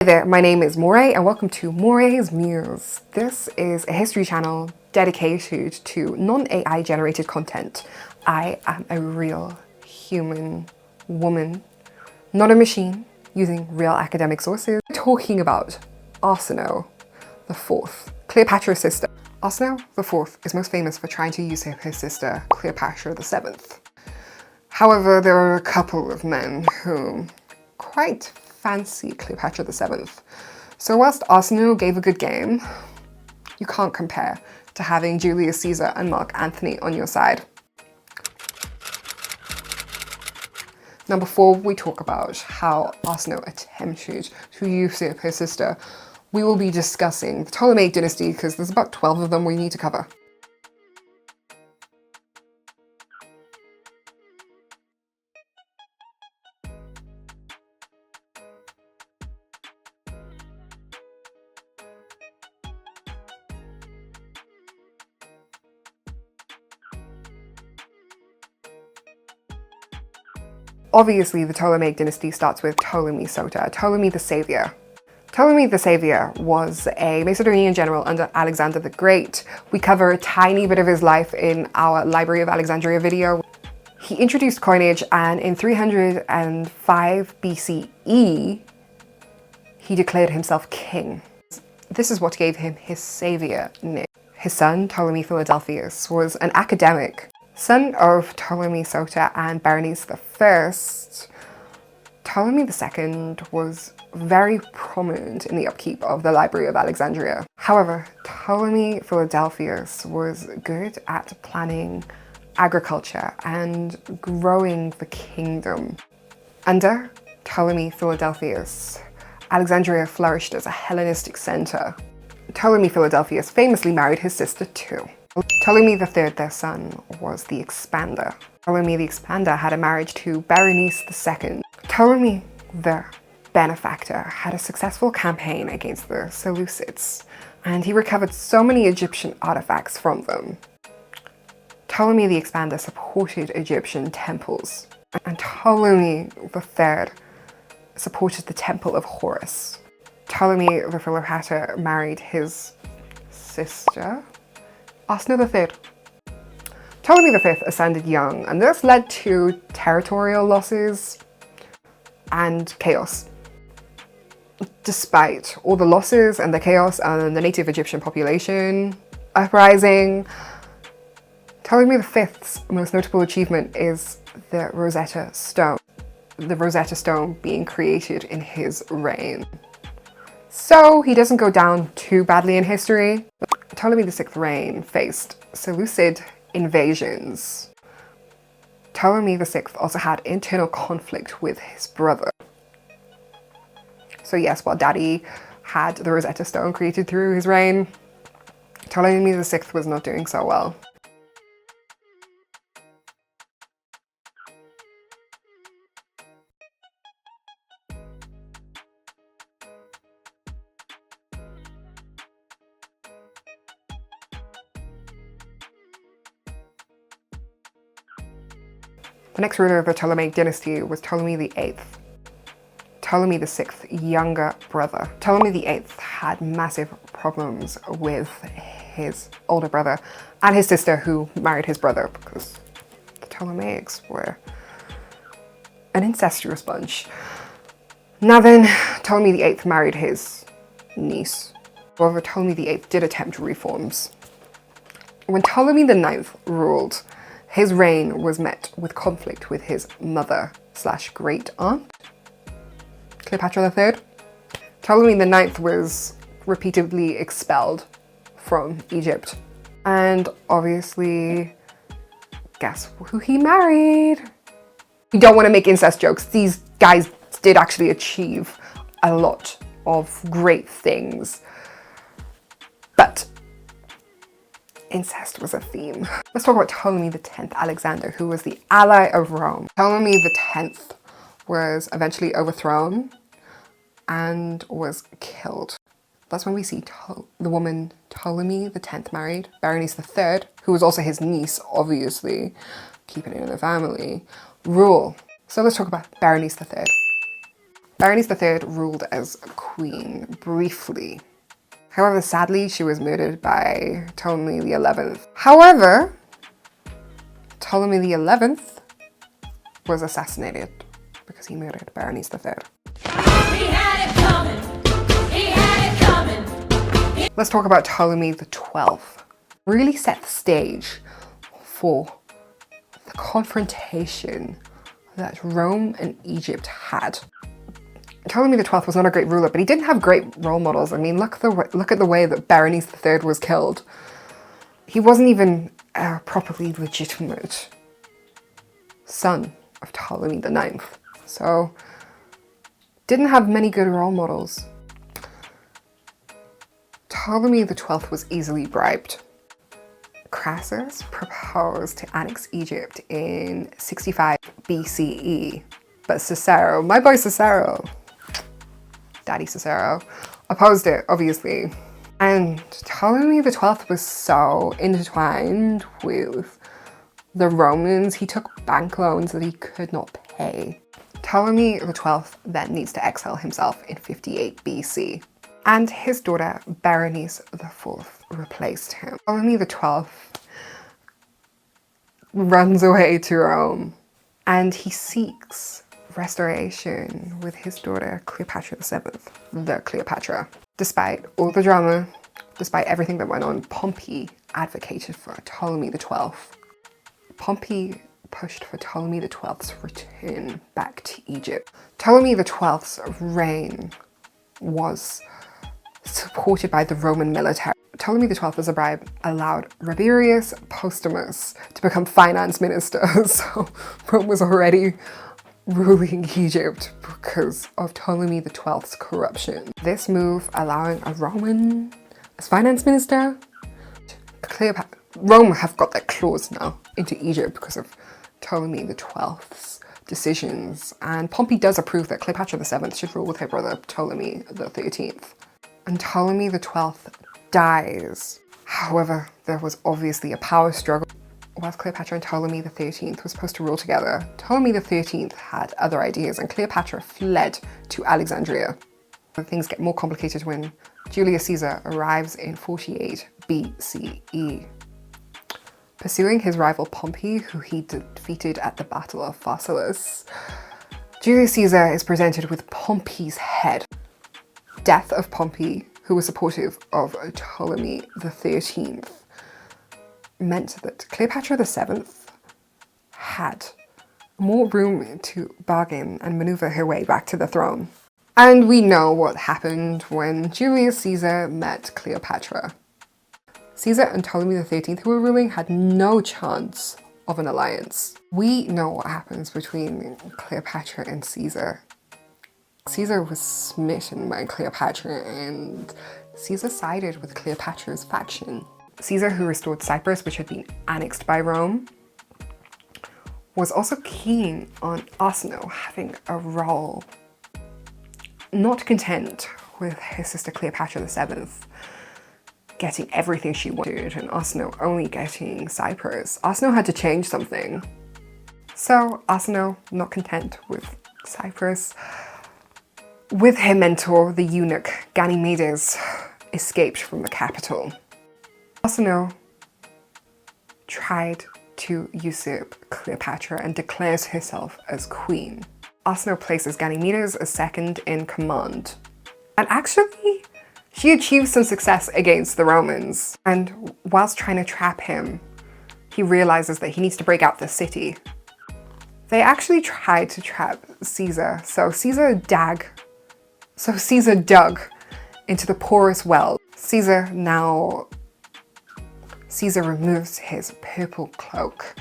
Hey there, my name is Moray and welcome to Moray's Muse. This is a history channel dedicated to non-AI generated content. I am a real human woman, not a machine, using real academic sources. We're talking about Arsinoe IV, Cleopatra's sister. Arsinoe IV is most famous for trying to usurp his sister, Cleopatra VII. However, there are a couple of men who quite fancy Cleopatra VII. So whilst Arsinoe gave a good game, you can't compare to having Julius Caesar and Mark Antony on your side. Now, before we talk about how Arsinoe attempted to usurp his sister, we will be discussing the Ptolemaic dynasty because there's about 12 of them we need to cover. Obviously, the Ptolemaic dynasty starts with Ptolemy Sota, Ptolemy the Savior. Ptolemy the Savior was a Macedonian general under Alexander the Great. We cover a tiny bit of his life in our Library of Alexandria video. He introduced coinage, and in 305 BCE, he declared himself king. This is what gave him his savior name. His son, Ptolemy Philadelphus, was an academic. Son of Ptolemy Sota and Berenice I, Ptolemy II was very prominent in the upkeep of the Library of Alexandria. However, Ptolemy Philadelphus was good at planning agriculture and growing the kingdom. Under Ptolemy Philadelphus, Alexandria flourished as a Hellenistic center. Ptolemy Philadelphus famously married his sister too. Ptolemy III, their son, was the expander. Ptolemy the expander had a marriage to Berenice II. Ptolemy the benefactor had a successful campaign against the Seleucids, and he recovered so many Egyptian artifacts from them. Ptolemy the expander supported Egyptian temples, and Ptolemy III supported the temple of Horus. Ptolemy the Philopator married his sister, Arsinoe III. Ptolemy V ascended young, and this led to territorial losses and chaos. Despite all the losses and the chaos and the native Egyptian population uprising, Ptolemy V's most notable achievement is the Rosetta Stone. The Rosetta Stone being created in his reign. So he doesn't go down too badly in history. Ptolemy VI's reign faced Seleucid invasions. Ptolemy VI also had internal conflict with his brother. So yes, while Daddy had the Rosetta Stone created through his reign, Ptolemy VI was not doing so well. The next ruler of the Ptolemaic dynasty was Ptolemy VIII, Ptolemy VI's younger brother. Ptolemy VIII had massive problems with his older brother and his sister, who married his brother, because the Ptolemaics were an incestuous bunch. Now then, Ptolemy VIII married his niece. However, Ptolemy VIII did attempt reforms. When Ptolemy IX ruled, his reign was met with conflict with his mother/great-aunt, Cleopatra III. Ptolemy IX was repeatedly expelled from Egypt. And obviously, guess who he married? We don't want to make incest jokes. These guys did actually achieve a lot of great things. But incest was a theme. Let's talk about Ptolemy X Alexander, who was the ally of Rome. Ptolemy X was eventually overthrown and was killed. That's when we see the woman Ptolemy X married Berenice III, who was also his niece, obviously, keeping it in the family, rule. So let's talk about Berenice III. Berenice III ruled as queen briefly. However, sadly, she was murdered by Ptolemy XI. However, Ptolemy XI was assassinated because he murdered Berenice III. He had it coming. He had it coming. Let's talk about Ptolemy XII. Really set the stage for the confrontation that Rome and Egypt had. Ptolemy XII was not a great ruler, but he didn't have great role models. I mean, look at the way that Berenice III was killed. He wasn't even a properly legitimate son of Ptolemy IX. So, didn't have many good role models. Ptolemy XII was easily bribed. Crassus proposed to annex Egypt in 65 BCE, but Cicero, my boy Cicero, Daddy Cicero, opposed it, obviously. And Ptolemy XII was so intertwined with the Romans, he took bank loans that he could not pay. Ptolemy XII then needs to exile himself in 58 BC, and his daughter Berenice IV replaced him. Ptolemy XII runs away to Rome, and he seeks restoration with his daughter Cleopatra VII, the Cleopatra. Despite all the drama, despite everything that went on, Pompey advocated for Ptolemy XII. Pompey pushed for Ptolemy XII's return back to Egypt. Ptolemy XII's reign was supported by the Roman military. Ptolemy XII as a bribe allowed Rabirius Postumus to become finance minister, so Rome was already ruling Egypt because of Ptolemy XII's corruption. This move allowing a Roman as finance minister, Rome have got their claws now into Egypt because of Ptolemy XII's decisions, and Pompey does approve that Cleopatra VII should rule with her brother Ptolemy XIII. And Ptolemy XII dies. However, there was obviously a power struggle. Whilst Cleopatra and Ptolemy XIII were supposed to rule together, Ptolemy XIII had other ideas and Cleopatra fled to Alexandria. Things get more complicated when Julius Caesar arrives in 48 BCE. Pursuing his rival Pompey, who he defeated at the Battle of Pharsalus, Julius Caesar is presented with Pompey's head. Death of Pompey, who was supportive of Ptolemy XIII, meant that Cleopatra VII had more room to bargain and maneuver her way back to the throne. And we know what happened when Julius Caesar met Cleopatra. Caesar and Ptolemy XIII, who were ruling, had no chance of an alliance. We know what happens between Cleopatra and Caesar. Caesar was smitten by Cleopatra, and Caesar sided with Cleopatra's faction. Caesar, who restored Cyprus, which had been annexed by Rome, was also keen on Arsinoe having a role. Not content with his sister Cleopatra VII getting everything she wanted and Arsinoe only getting Cyprus, Arsinoe had to change something. So Arsinoe, not content with Cyprus, with her mentor, the eunuch Ganymedes, escaped from the capital. Arsinoe tried to usurp Cleopatra and declares herself as queen. Arsinoe places Ganymedes as second in command. And actually, she achieves some success against the Romans. And whilst trying to trap him, he realizes that he needs to break out the city. They actually tried to trap Caesar, so Caesar dug into the porous well. Caesar removes his purple cloak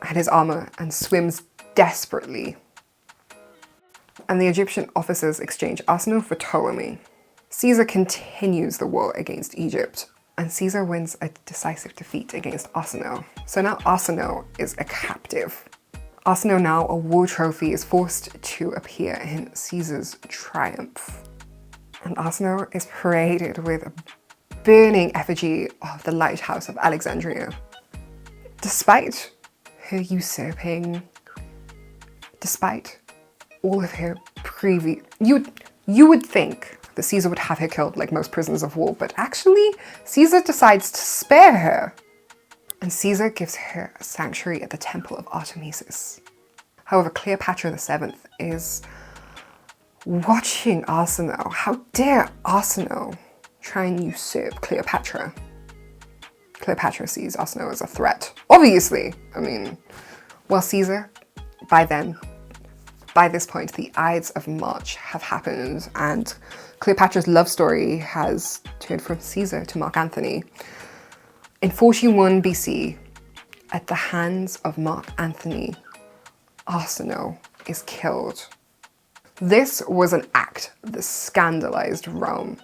and his armor and swims desperately. And the Egyptian officers exchange Arsinoe for Ptolemy. Caesar continues the war against Egypt, and Caesar wins a decisive defeat against Arsinoe. So now Arsinoe is a captive. Arsinoe, now a war trophy, is forced to appear in Caesar's triumph. And Arsinoe is paraded with a burning effigy of the lighthouse of Alexandria. Despite her usurping, despite all of her you would think that Caesar would have her killed like most prisoners of war, but actually Caesar decides to spare her. And Caesar gives her a sanctuary at the temple of Artemis. However, Cleopatra VII is watching Arsinoe. How dare Arsinoe try and usurp Cleopatra? Cleopatra sees Arsinoe as a threat. Obviously, I mean, well, Caesar, by this point, the Ides of March have happened, and Cleopatra's love story has turned from Caesar to Mark Antony. In 41 BC, at the hands of Mark Antony, Arsinoe is killed. This was an act that scandalized Rome.